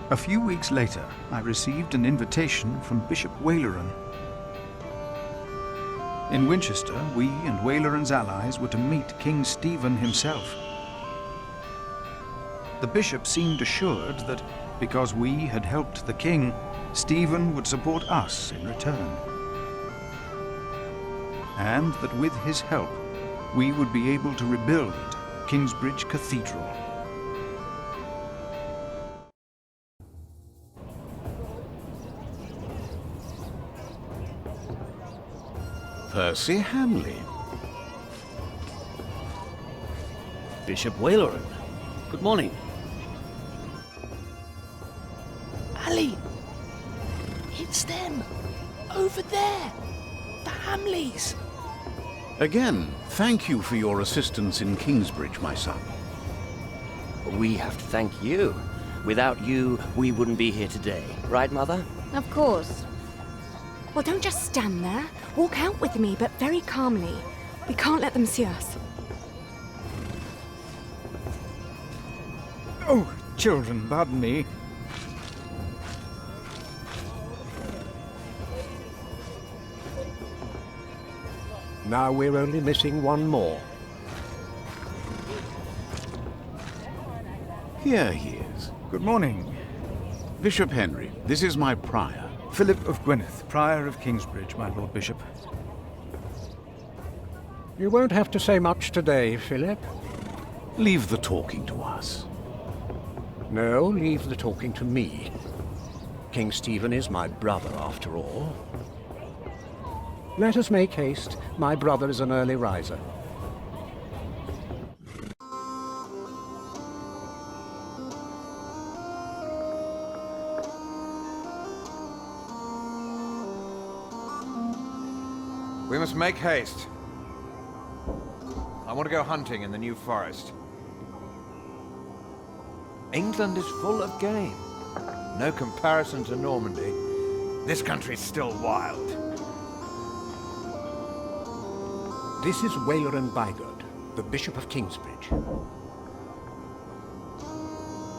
A few weeks later, I received an invitation from Bishop Waleran. In Winchester, we and Waleran's allies were to meet King Stephen himself. The bishop seemed assured that because we had helped the king, Stephen would support us in return. And that with his help, we would be able to rebuild Kingsbridge Cathedral. Percy Hamley. Bishop Waleran. Good morning. Ali! It's them! Over there! The Hamleys! Again, thank you for your assistance in Kingsbridge, my son. We have to thank you. Without you, we wouldn't be here today. Right, Mother? Of course. Well, don't just stand there. Walk out with me, but very calmly. We can't let them see us. Oh, children, pardon me. Now we're only missing one more. Here he is. Good morning. Bishop Henry, this is my prior. Philip of Gwynedd, Prior of Kingsbridge, my Lord Bishop. You won't have to say much today, Philip. Leave the talking to us. No, leave the talking to me. King Stephen is my brother, after all. Let us make haste. My brother is an early riser. We must make haste. I want to go hunting in the New Forest. England is full of game. No comparison to Normandy. This country's still wild. This is Waleran Bygod, the Bishop of Kingsbridge.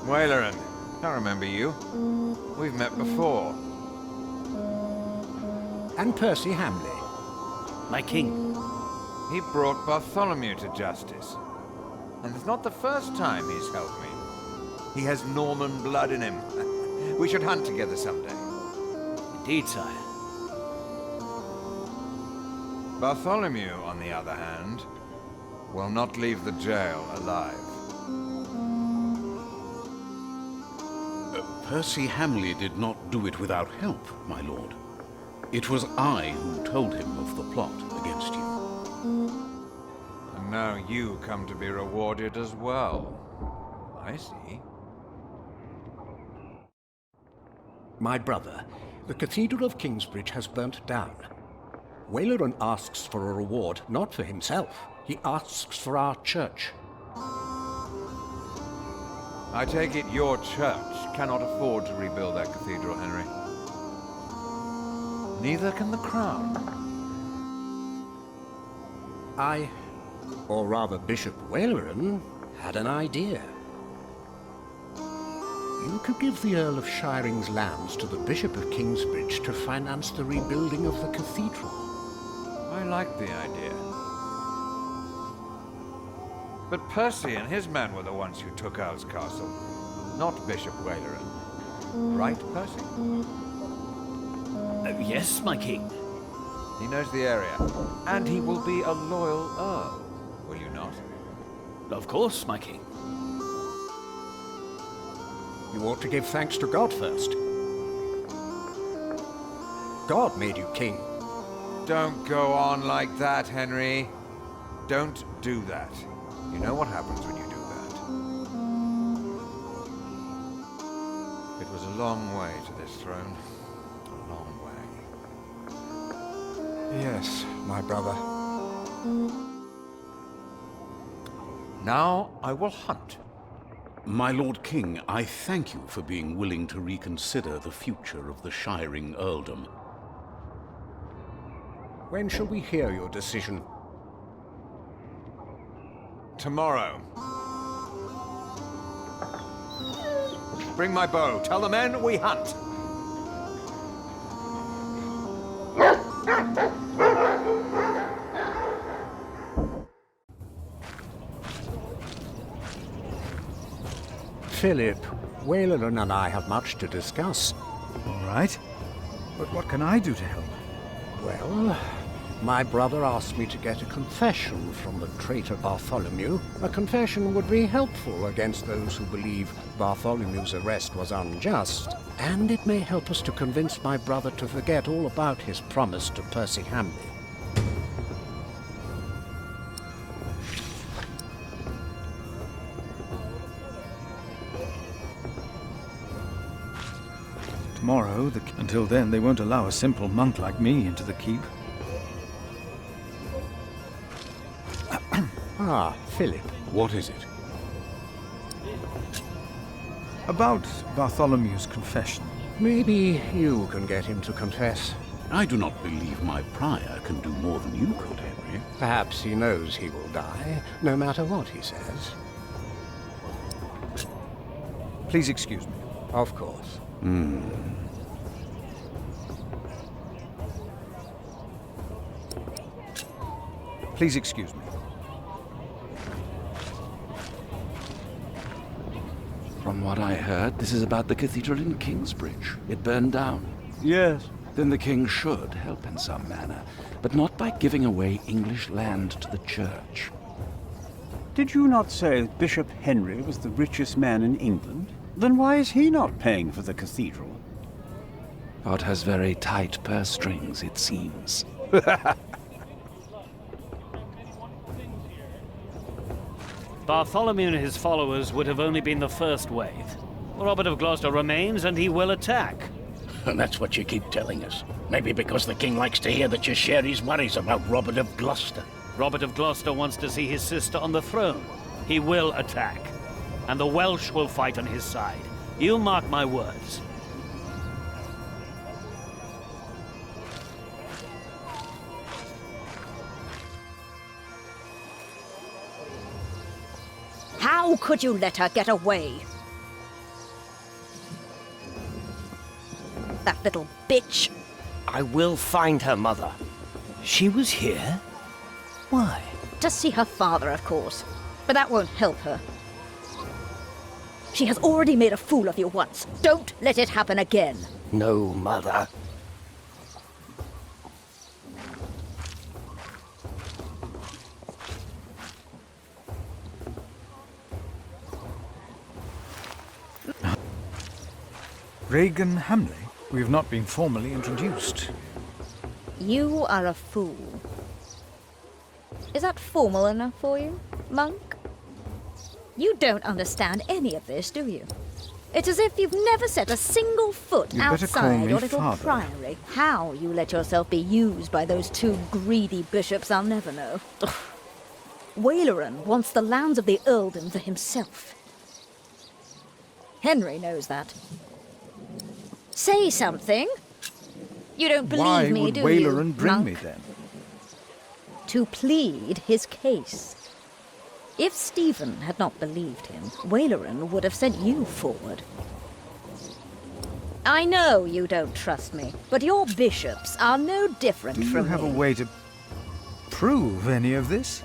Waleran, I remember you. We've met before. And Percy Hamley. My king. He brought Bartholomew to justice. And it's not the first time he's helped me. He has Norman blood in him. We should hunt together someday. Indeed, sire. Bartholomew, on the other hand, will not leave the jail alive. Percy Hamley did not do it without help, my lord. It was I who told him of the plot against you. And now you come to be rewarded as well. I see. My brother, the Cathedral of Kingsbridge has burnt down. Waleran asks for a reward, not for himself. He asks for our church. I take it your church cannot afford to rebuild that cathedral, Henry. Neither can the crown. I, or rather Bishop Waleran, had an idea. You could give the Earl of Shiring's lands to the Bishop of Kingsbridge to finance the rebuilding of the cathedral. I like the idea. But Percy and his men were the ones who took Earl's Castle, not Bishop Waleran. Right, Percy? Yes, my king. He knows the area, and he will be a loyal Earl, will you not? Of course, my king. You ought to give thanks to God first. God made you king. Don't go on like that, Henry. Don't do that. You know what happens when you do that. It was a long way to this throne. A long way. Yes, my brother. Now I will hunt. My Lord King, I thank you for being willing to reconsider the future of the Shiring earldom. When shall we hear your decision? Tomorrow. Bring my bow. Tell the men we hunt. Philip, Wayland and I have much to discuss. All right. But what can I do to help? Well, my brother asked me to get a confession from the traitor Bartholomew. A confession would be helpful against those who believe Bartholomew's arrest was unjust, and it may help us to convince my brother to forget all about his promise to Percy Hamley. Tomorrow, until then, they won't allow a simple monk like me into the keep. Ah, Philip, what is it? About Bartholomew's confession. Maybe you can get him to confess. I do not believe my prior can do more than you could, Henry. Perhaps he knows he will die, no matter what he says. Please excuse me. Of course. Please excuse me. From what I heard, this is about the cathedral in Kingsbridge. It burned down. Yes. Then the king should help in some manner, but not by giving away English land to the church. Did you not say that Bishop Henry was the richest man in England? Then why is he not paying for the cathedral? God has very tight purse strings, it seems. Bartholomew and his followers would have only been the first wave. Robert of Gloucester remains, and he will attack. And that's what you keep telling us. Maybe because the king likes to hear that you share his worries about Robert of Gloucester. Robert of Gloucester wants to see his sister on the throne. He will attack. And the Welsh will fight on his side. You mark my words. How could you let her get away? That little bitch. I will find her, Mother. She was here? Why? To see her father, of course. But that won't help her. She has already made a fool of you once. Don't let it happen again. No, Mother. Regan Hamley? We have not been formally introduced. You are a fool. Is that formal enough for you, monk? You don't understand any of this, do you? It's as if you've never set a single foot You better call outside me your little father. priory. How you let yourself be used by those two greedy bishops, I'll never know. Ugh. Waleran wants the lands of the earldom for himself. Henry knows that. Say something. You don't believe me, do you, Why would Waleran bring monk? me then? To plead his case. If Stephen had not believed him, Waleran would have sent you forward. I know you don't trust me, but your bishops are no different Do you from have me. a way to prove any of this?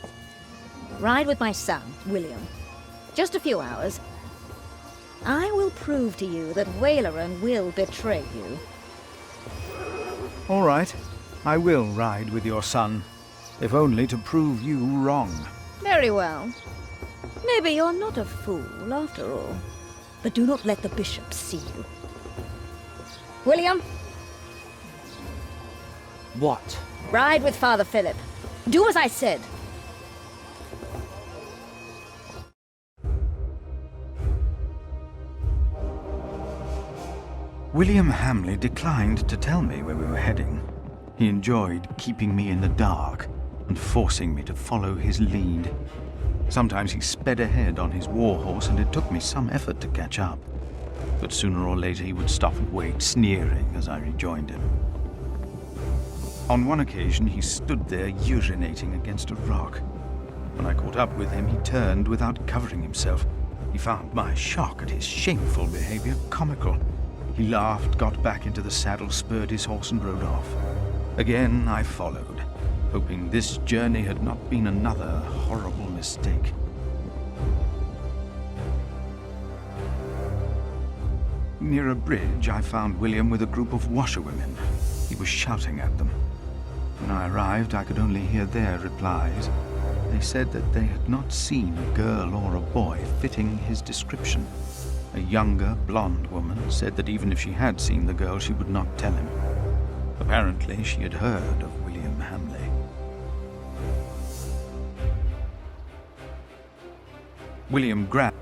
Ride with my son, William. Just a few hours. I will prove to you that Waleran will betray you. All right. I will ride with your son, if only to prove you wrong. Very well. Maybe you're not a fool, after all. But do not let the bishops see you. William, What? ride with Father Philip. Do as I said. William Hamley declined to tell me where we were heading. He enjoyed keeping me in the dark and forcing me to follow his lead. Sometimes he sped ahead on his war horse, and it took me some effort to catch up. But sooner or later he would stop and wait, sneering as I rejoined him. On one occasion he stood there urinating against a rock. When I caught up with him, he turned without covering himself, He found my shock at his shameful behavior comical. He laughed, got back into the saddle, spurred his horse, and rode off. Again I followed, hoping this journey had not been another horrible mistake. Near a bridge, I found William with a group of washerwomen. He was shouting at them. When I arrived, I could only hear their replies. They said that they had not seen a girl or a boy fitting his description. A younger, blonde woman said that even if she had seen the girl, she would not tell him. Apparently, she had heard of William Hamley. William grabbed.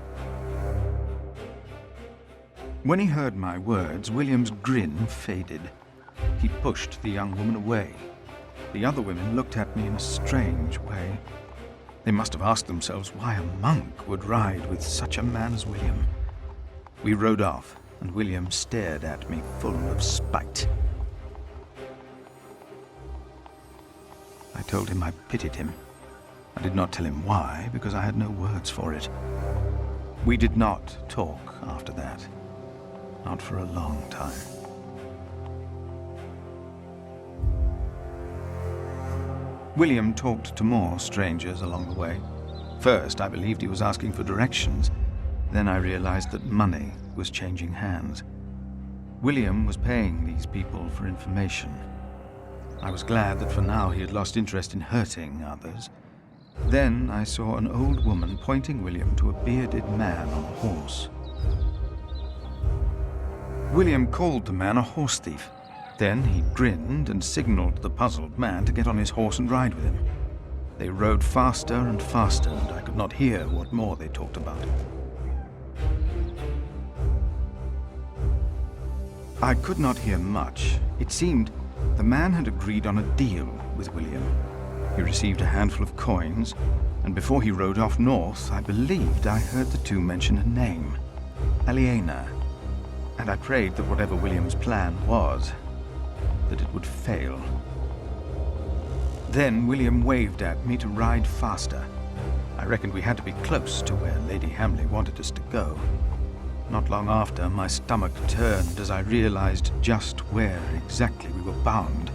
When he heard my words, William's grin faded. He pushed the young woman away. The other women looked at me in a strange way. They must have asked themselves why a monk would ride with such a man as William. We rode off, and William stared at me full of spite. I told him I pitied him. I did not tell him why, because I had no words for it. We did not talk after that. Not for a long time. William talked to more strangers along the way. First, I believed he was asking for directions. Then I realized that money was changing hands. William was paying these people for information. I was glad that for now he had lost interest in hurting others. Then I saw an old woman pointing William to a bearded man on a horse. William called the man a horse thief. Then he grinned and signaled the puzzled man to get on his horse and ride with him. They rode faster and faster, and I could not hear what more they talked about. I could not hear much. It seemed the man had agreed on a deal with William. He received a handful of coins, and before he rode off north, I believed I heard the two mention a name, Aliena. And I prayed that whatever William's plan was, that it would fail. Then William waved at me to ride faster. I reckoned we had to be close to where Lady Hamley wanted us to go. Not long after, my stomach turned as I realized just where exactly we were bound.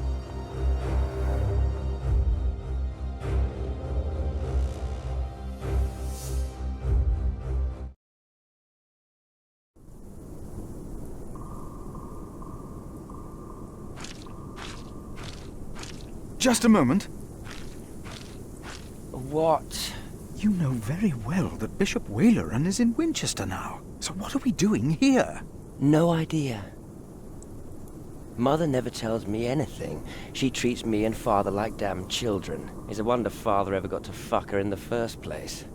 Just a moment. What? You know very well that Bishop Waleran is in Winchester now. So what are we doing here? No idea. Mother never tells me anything. She treats me and Father like damn children. It's a wonder Father ever got to fuck her in the first place.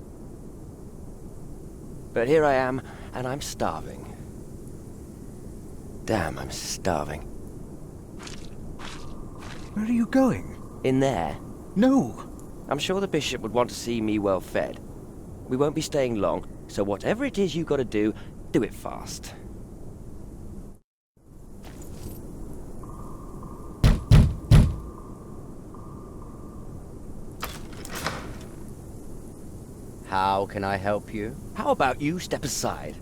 But here I am, and I'm starving. Damn, I'm starving. Where are you going? In there? No! I'm sure the bishop would want to see me well fed. We won't be staying long, so whatever it is you gotta do it fast. How can I help you? How about you step aside?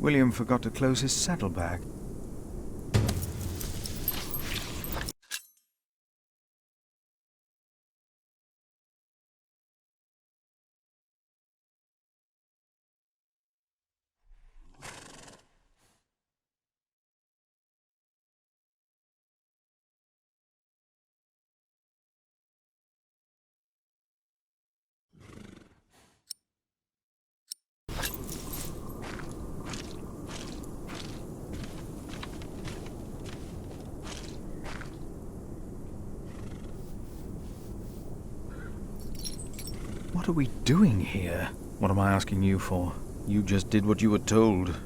William forgot to close his saddlebag. What are we doing here? What am I asking you for? You just did what you were told.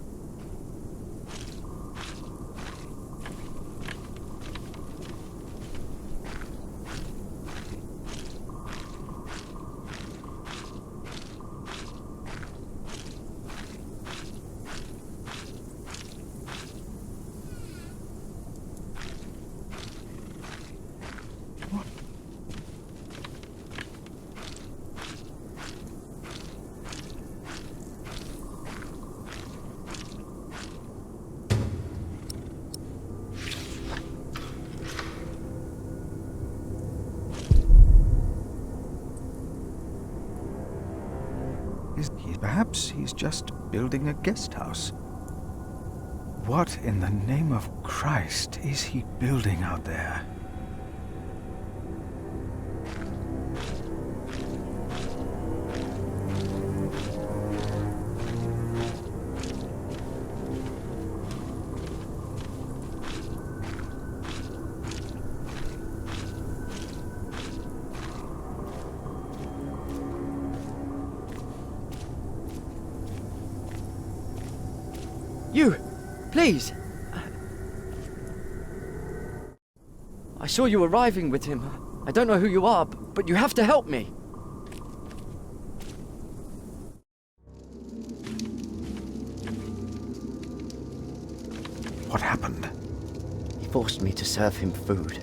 Perhaps he's just building a guest house. What in the name of Christ is he building out there? You! Please! I saw you arriving with him. I don't know who you are, but you have to help me. What happened? He forced me to serve him food.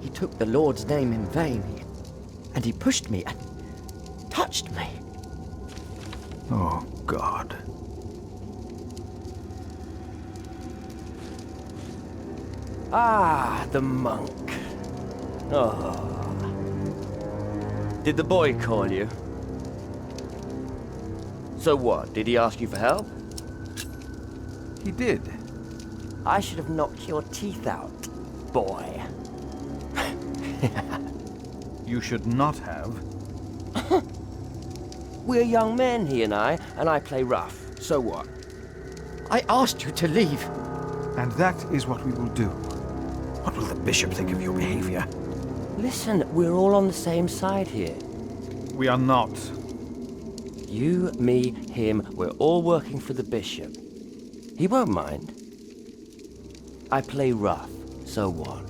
He took the Lord's name in vain, and he pushed me and touched me. Oh, God. Ah, the monk. Oh. Did the boy call you? So what? Did he ask you for help? He did. I should have knocked your teeth out, boy. You should not have. We're young men, he and I play rough. So what? I asked you to leave. And that is what we will do. What will the bishop think of your behavior? Listen, we're all on the same side here. We are not. You, me, him, we're all working for the bishop. He won't mind. I play rough, so what?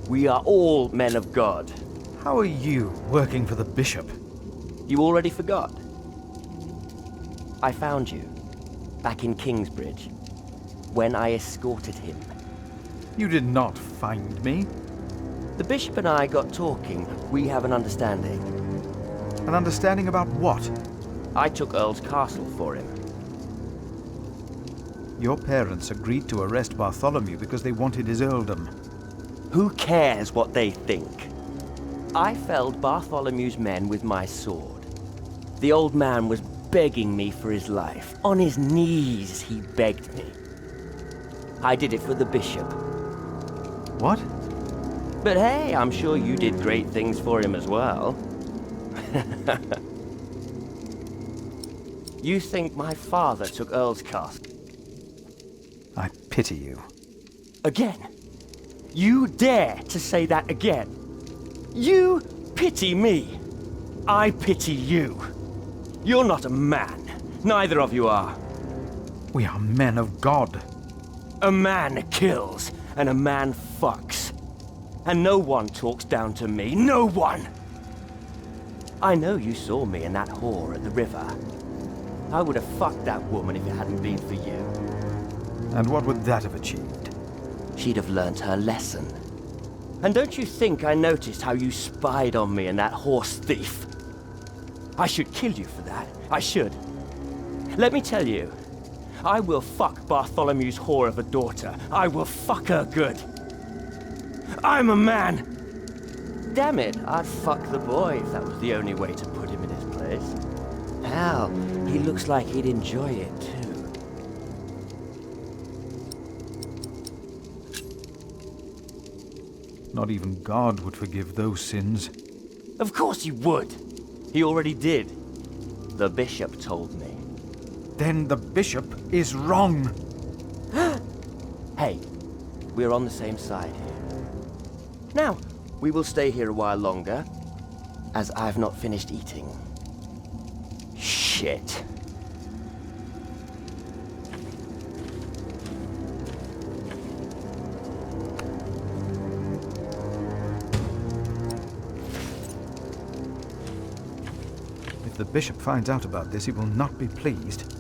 We are all men of God. How are you working for the bishop? You already forgot? I found you, back in Kingsbridge, when I escorted him. You did not find me. The bishop and I got talking. We have an understanding. An understanding about what? I took Earl's castle for him. Your parents agreed to arrest Bartholomew because they wanted his earldom. Who cares what they think? I felled Bartholomew's men with my sword. The old man was begging me for his life. On his knees, he begged me. I did it for the bishop. What? But hey, I'm sure you did great things for him as well. You think my father took Earl's castle? I pity you. Again? You dare to say that again? You pity me. I pity you. You're not a man. Neither of you are. We are men of God. A man kills, and a man fucks. And no one talks down to me. No one! I know you saw me and that whore at the river. I would have fucked that woman if it hadn't been for you. And what would that have achieved? She'd have learnt her lesson. And don't you think I noticed how you spied on me and that horse thief? I should kill you for that. I should. Let me tell you, I will fuck Bartholomew's whore of a daughter. I will fuck her good. I'm a man! Damn it, I'd fuck the boy if that was the only way to put him in his place. Hell, he looks like he'd enjoy it too. Not even God would forgive those sins. Of course he would. He already did. The bishop told me. Then the bishop is wrong. Hey, we're on the same side here. Now, we will stay here a while longer, as I've not finished eating. Shit. If the bishop finds out about this, he will not be pleased.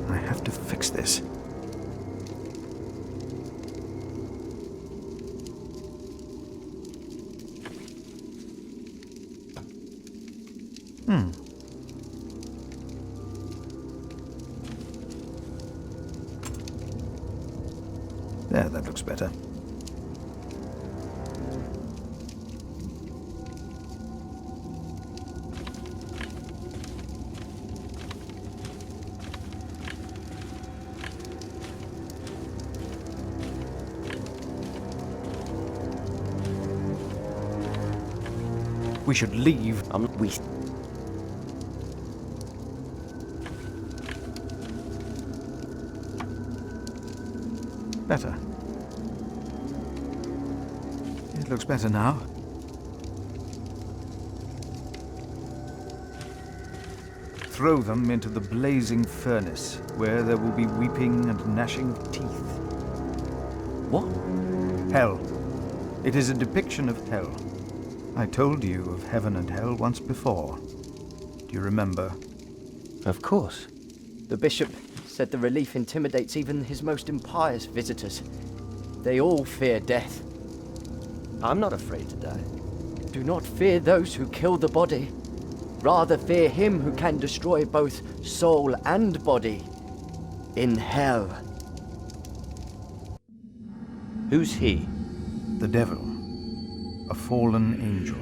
I have to fix this. There, that looks better. We should leave. Better. It looks better now. Throw them into the blazing furnace, where there will be weeping and gnashing of teeth. What? Hell. It is a depiction of hell. I told you of heaven and hell once before. Do you remember? Of course. The bishop said the relief intimidates even his most impious visitors. They all fear death. I'm not afraid to die. Do not fear those who kill the body. Rather fear him who can destroy both soul and body in hell. Who's he? The devil. A fallen angel.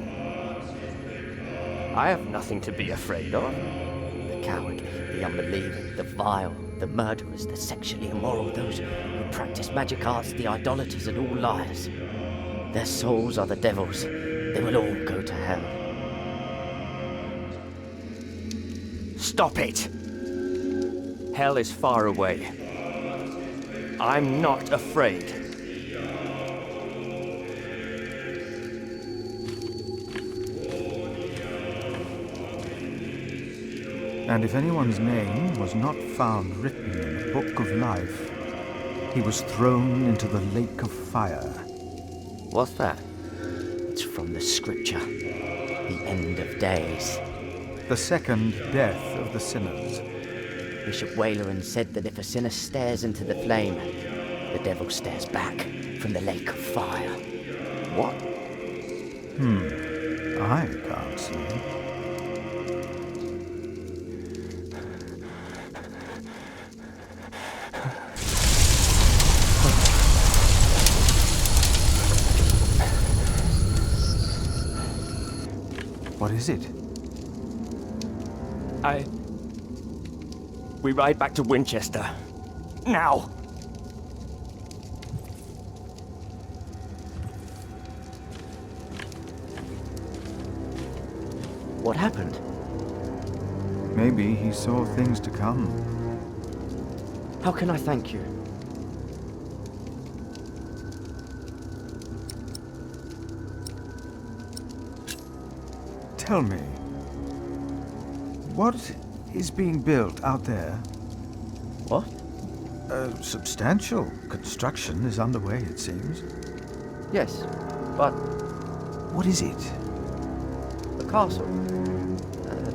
I have nothing to be afraid of. The cowardly, the unbelieving, the vile, the murderers, the sexually immoral, those who practice magic arts, the idolaters, and all liars. Their souls are the devil's. They will all go to hell. Stop it! Hell is far away. I'm not afraid. And if anyone's name was not found written in the book of life, he was thrown into the lake of fire. What's that? It's from the scripture. The end of days. The second death of the sinners. Bishop Waleran said that if a sinner stares into the flame, the devil stares back from the lake of fire. What? I can't see. What is it? We ride back to Winchester. Now! What happened? Maybe he saw things to come. How can I thank you? Tell me, what is being built out there? What? A substantial construction is underway, it seems. Yes, but... What is it? A castle.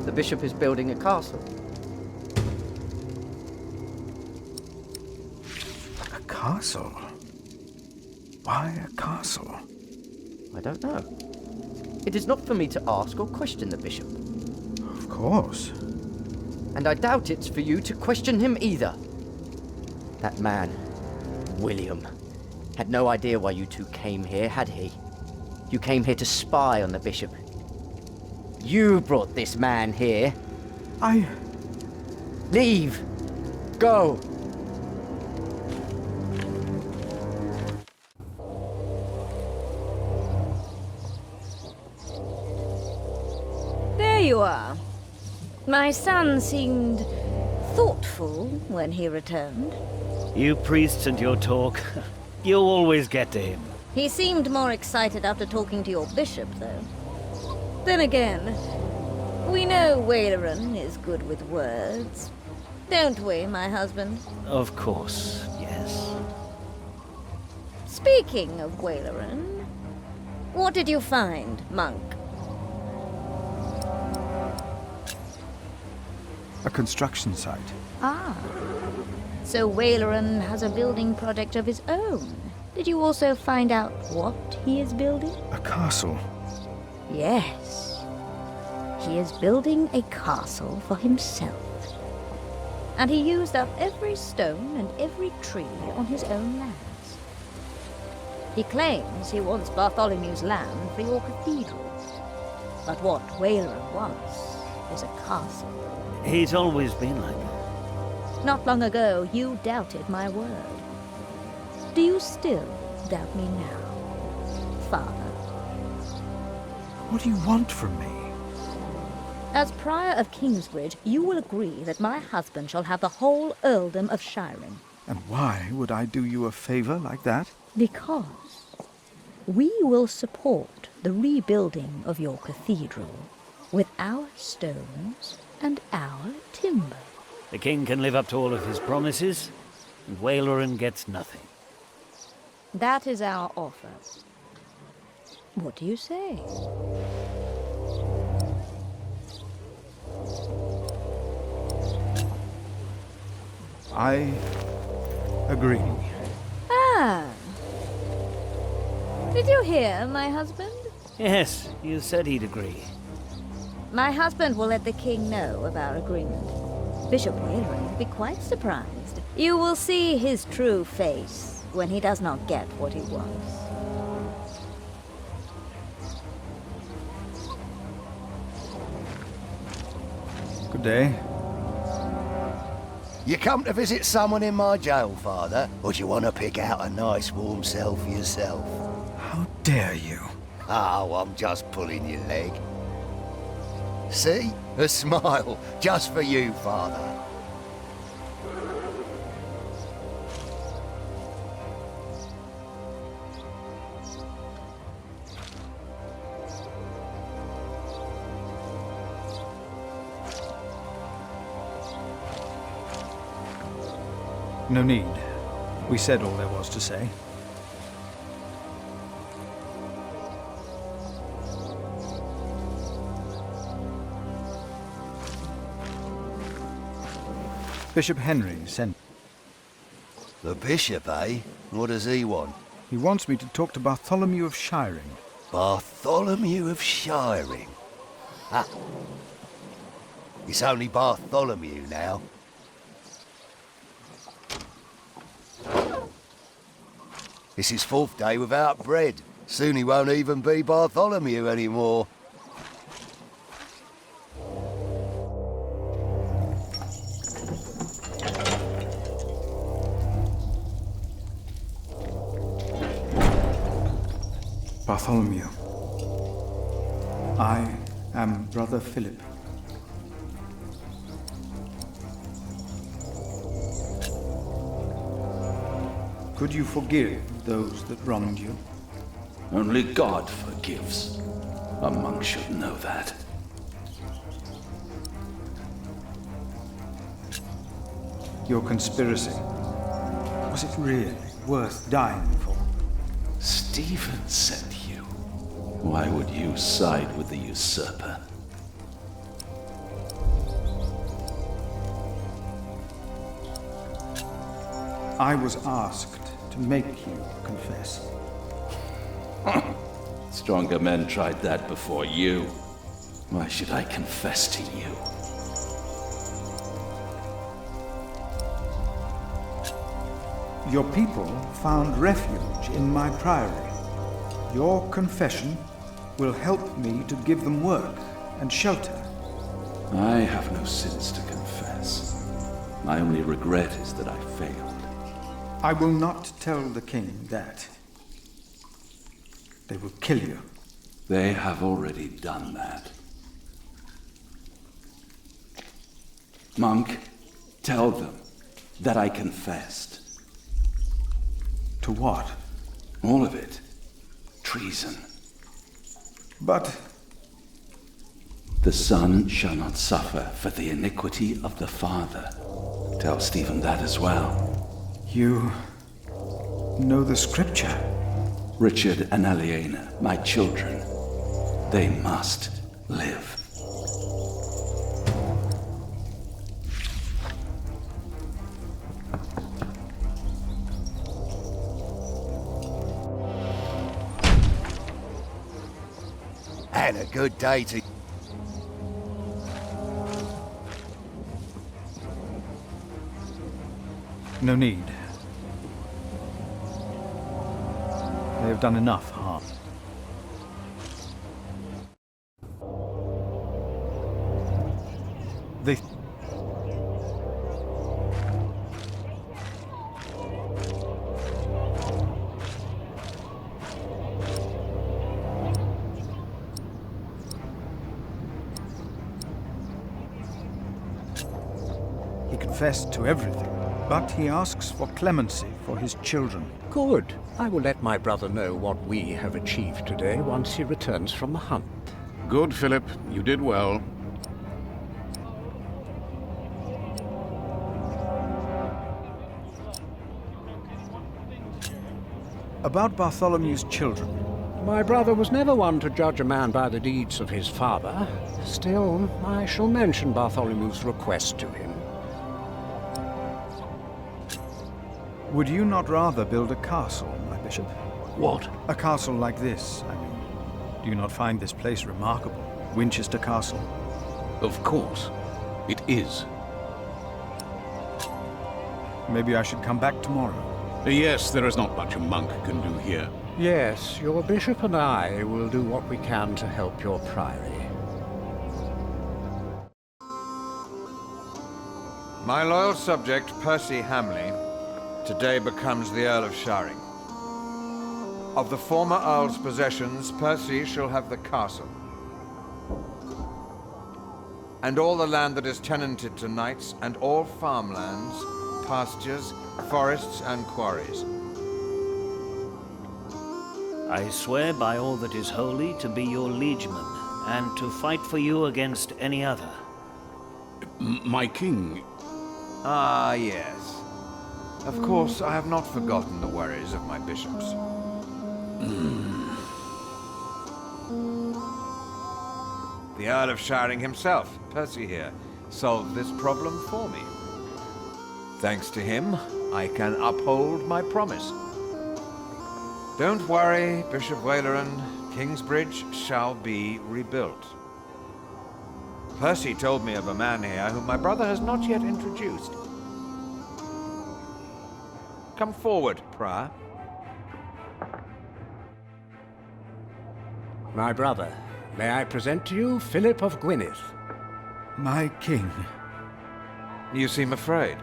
The bishop is building a castle. A castle? Why a castle? I don't know. It is not for me to ask or question the bishop. Of course. And I doubt it's for you to question him either. That man, William, had no idea why you two came here, had he? You came here to spy on the bishop. You brought this man here. I... Leave! Go! My son seemed thoughtful when he returned. You priests and your talk. You always get to him. He seemed more excited after talking to your bishop, though. Then again, we know Waleran is good with words. Don't we, my husband? Of course, yes. Speaking of Waleran, what did you find, monk? A construction site. Ah. So Waleran has a building project of his own. Did you also find out what he is building? A castle. Yes. He is building a castle for himself. And he used up every stone and every tree on his own lands. He claims he wants Bartholomew's land for your cathedral. But what Waleran wants is a castle. He's always been like that. Not long ago, you doubted my word. Do you still doubt me now, Father? What do you want from me? As Prior of Kingsbridge, you will agree that my husband shall have the whole earldom of Shiring. And why would I do you a favor like that? Because we will support the rebuilding of your cathedral with our stones and our timber. The king can live up to all of his promises, and Waleran gets nothing. That is our offer. What do you say? I agree. Ah. Did you hear, my husband? Yes, you said he'd agree. My husband will let the king know of our agreement. Bishop Waleran will be quite surprised. You will see his true face when he does not get what he wants. Good day. You come to visit someone in my jail, Father? Or do you want to pick out a nice warm cell for yourself? How dare you? Oh, I'm just pulling your leg. See? A smile, just for you, Father. No need. We said all there was to say. Bishop Henry sent... The bishop, eh? What does he want? He wants me to talk to Bartholomew of Shiring. Bartholomew of Shiring? Ha! It's only Bartholomew now. It's his 4th day without bread. Soon he won't even be Bartholomew anymore. Bartholomew. I am Brother Philip. Could you forgive those that wronged you? Only God forgives. A monk should know that. Your conspiracy. Was it really worth dying for? Stephen sent you. Why would you side with the usurper? I was asked to make you confess. Stronger men tried that before you. Why should I confess to you? Your people found refuge in my priory. Your confession will help me to give them work and shelter. I have no sins to confess. My only regret is that I failed. I will not tell the king that. They will kill you. They have already done that. Monk, tell them that I confessed. To what? All of it. Treason. But... The son shall not suffer for the iniquity of the father. Tell Stephen that as well. You... know the scripture? Richard and Aliena, my children, they must live. And a good day to... No need. They have done enough harm. They... He confessed to everything, but he asks for clemency for his children. Good. I will let my brother know what we have achieved today once he returns from the hunt. Good, Philip. You did well. About Bartholomew's children. My brother was never one to judge a man by the deeds of his father. Still, I shall mention Bartholomew's request to him. Would you not rather build a castle, my bishop? What? A castle like this, I mean. Do you not find this place remarkable? Winchester Castle? Of course. It is. Maybe I should come back tomorrow. Yes, there is not much a monk can do here. Yes, your bishop and I will do what we can to help your priory. My loyal subject, Percy Hamley, today becomes the Earl of Sharing. Of the former Earl's possessions, Percy shall have the castle. And all the land that is tenanted to knights, and all farmlands, pastures, forests, and quarries. I swear by all that is holy to be your liegeman, and to fight for you against any other. My king... Ah, yes. Of course, I have not forgotten the worries of my bishops. The Earl of Sharing himself, Percy here, solved this problem for me. Thanks to him, I can uphold my promise. Don't worry, Bishop Waleran. Kingsbridge shall be rebuilt. Percy told me of a man here whom my brother has not yet introduced. Come forward, Prior. My brother, may I present to you Philip of Gwynedd? My king. You seem afraid.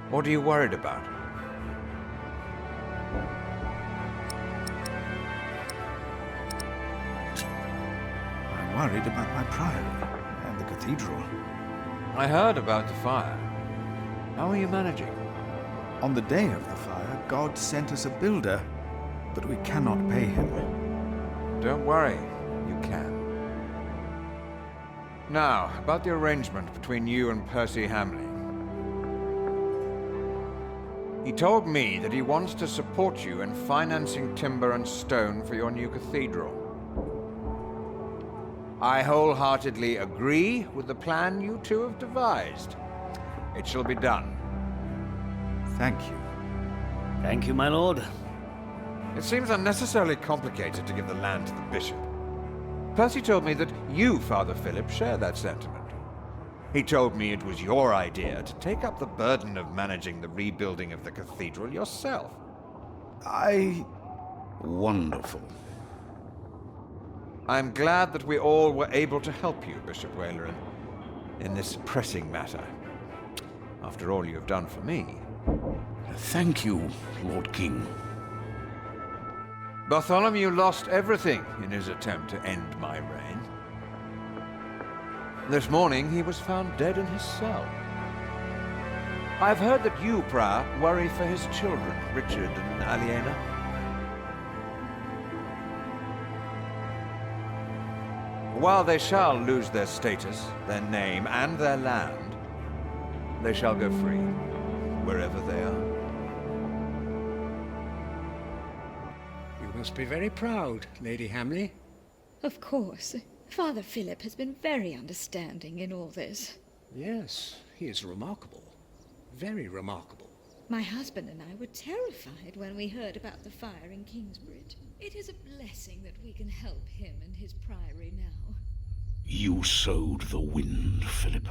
What are you worried about? I'm worried about my priory and the cathedral. I heard about the fire. How are you managing? On the day of the fire, God sent us a builder, but we cannot pay him. Don't worry, you can. Now, about the arrangement between you and Percy Hamley. He told me that he wants to support you in financing timber and stone for your new cathedral. I wholeheartedly agree with the plan you two have devised. It shall be done. Thank you. Thank you, my lord. It seems unnecessarily complicated to give the land to the bishop. Percy told me that you, Father Philip, share that sentiment. He told me it was your idea to take up the burden of managing the rebuilding of the cathedral yourself. Wonderful. I'm glad that we all were able to help you, Bishop Waleran, in this pressing matter. After all you have done for me. Thank you, Lord King. Bartholomew lost everything in his attempt to end my reign. This morning he was found dead in his cell. I've heard that you, Prior, worry for his children, Richard and Aliena. While they shall lose their status, their name, and their land, they shall go free, wherever they are. You must be very proud, Lady Hamley. Of course. Father Philip has been very understanding in all this. Yes, he is remarkable. Very remarkable. My husband and I were terrified when we heard about the fire in Kingsbridge. It is a blessing that we can help him and his priory now. You sowed the wind, Philip.